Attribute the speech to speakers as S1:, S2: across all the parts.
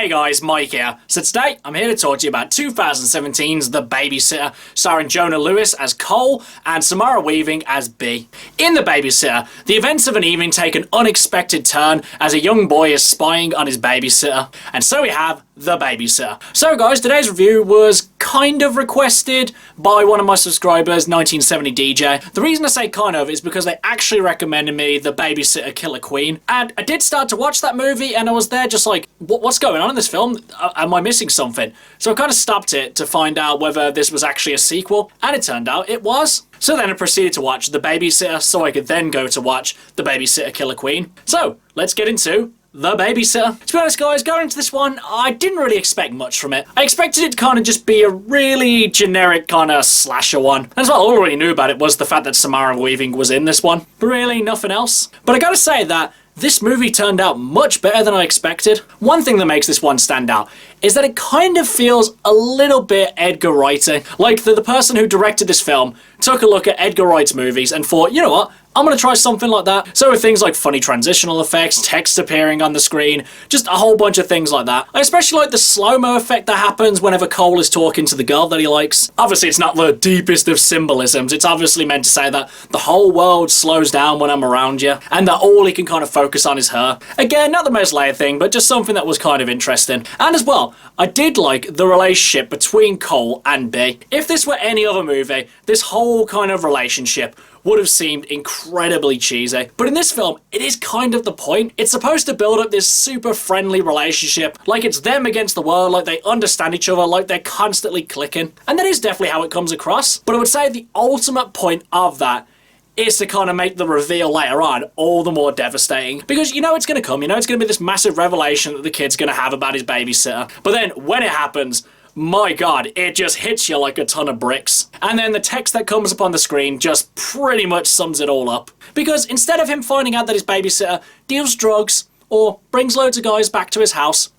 S1: Hey guys, Mike here. So today, I'm here to talk to you about 2017's The Babysitter, starring Jonah Lewis as Cole and Samara Weaving as B. In The Babysitter, the events of an evening take an unexpected turn as a young boy is spying on his babysitter. And so we have The Babysitter. So guys, today's review was kind of requested by one of my subscribers, 1970 DJ. The reason I say kind of is because they actually recommended me The Babysitter Killer Queen. And I did start to watch that movie and I was there just like, what's going on in this film? Am I missing something? So I kind of stopped it to find out whether this was actually a sequel, and it turned out it was. So then I proceeded to watch The Babysitter so I could then go to watch The Babysitter Killer Queen. So let's get into The Babysitter. To be honest guys, going into this one, I didn't really expect much from it. I expected it to kind of just be a really generic kind of slasher one. That's what I already knew about it, was the fact that Samara Weaving was in this one. But really, nothing else. But I gotta say that this movie turned out much better than I expected. One thing that makes this one stand out is that it kind of feels a little bit Edgar Wright-y. Like the person who directed this film took a look at Edgar Wright's movies and thought, you know what? I'm gonna try something like that. So with things like funny transitional effects, text appearing on the screen, just a whole bunch of things like that. I especially like the slow-mo effect that happens whenever Cole is talking to the girl that he likes. Obviously, it's not the deepest of symbolisms. It's obviously meant to say that the whole world slows down when I'm around you, and that all he can kind of focus on is her. Again, not the most layered thing, but just something that was kind of interesting. And as well, I did like the relationship between Cole and B. If this were any other movie, this whole kind of relationship would have seemed incredibly cheesy. But in this film, it is kind of the point. It's supposed to build up this super friendly relationship, like it's them against the world, like they understand each other, like they're constantly clicking. And that is definitely how it comes across. But I would say the ultimate point of that is to kind of make the reveal later on all the more devastating. Because you know it's going to come, you know it's going to be this massive revelation that the kid's going to have about his babysitter. But then when it happens, my god, it just hits you like a ton of bricks. And then the text that comes up on the screen just pretty much sums it all up. Because instead of him finding out that his babysitter deals drugs or brings loads of guys back to his house,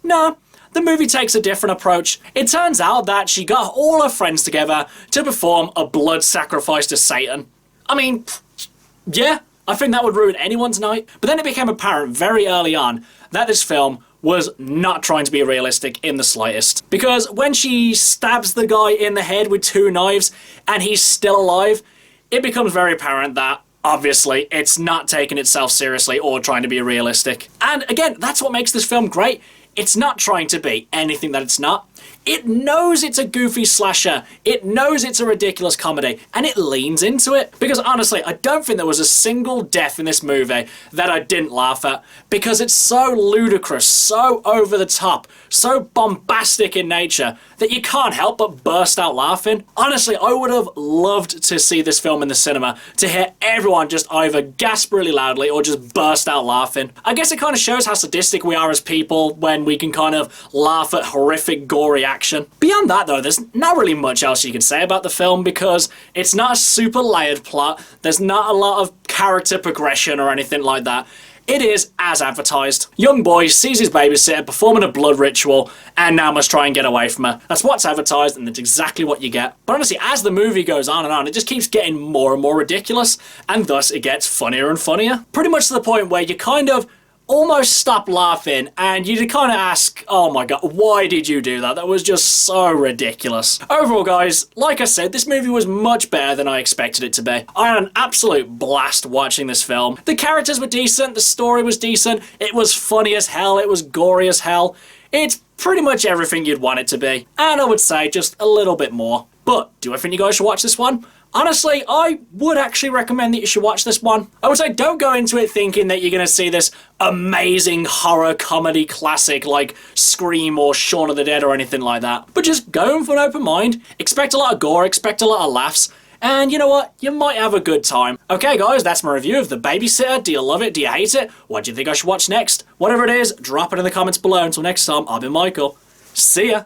S1: no, the movie takes a different approach. It turns out that she got all her friends together to perform a blood sacrifice to Satan. I mean, yeah, I think that would ruin anyone's night. But then it became apparent very early on that this film was not trying to be realistic in the slightest. Because when she stabs the guy in the head with 2 knives and he's still alive, it becomes very apparent that obviously it's not taking itself seriously or trying to be realistic. And again, that's what makes this film great. It's not trying to be anything that it's not. It knows it's a goofy slasher, it knows it's a ridiculous comedy, and it leans into it. Because honestly, I don't think there was a single death in this movie that I didn't laugh at, because it's so ludicrous, so over the top, so bombastic in nature, that you can't help but burst out laughing. Honestly, I would have loved to see this film in the cinema, to hear everyone just either gasp really loudly or just burst out laughing. I guess it kind of shows how sadistic we are as people when we can kind of laugh at horrific, gory action. Beyond that though, there's not really much else you can say about the film because it's not a super layered plot, there's not a lot of character progression or anything like that. It is as advertised. Young boy sees his babysitter performing a blood ritual and now must try and get away from her. That's what's advertised and that's exactly what you get. But honestly, as the movie goes on and on, it just keeps getting more and more ridiculous, and thus it gets funnier and funnier. Pretty much to the point where you kind of almost stop laughing and you kind of ask, oh my god, why did you do that? That was just so ridiculous. Overall guys, like I said, this movie was much better than I expected it to be. I had an absolute blast watching this film. The characters were decent, the story was decent, it was funny as hell, it was gory as hell. It's pretty much everything you'd want it to be. And I would say just a little bit more. But do I think you guys should watch this one? Honestly, I would actually recommend that you should watch this one. I would say don't go into it thinking that you're going to see this amazing horror comedy classic like Scream or Shaun of the Dead or anything like that. But just go in with an open mind, expect a lot of gore, expect a lot of laughs, and you know what? You might have a good time. Okay guys, that's my review of The Babysitter. Do you love it? Do you hate it? What do you think I should watch next? Whatever it is, drop it in the comments below. Until next time, I've been Michael. See ya!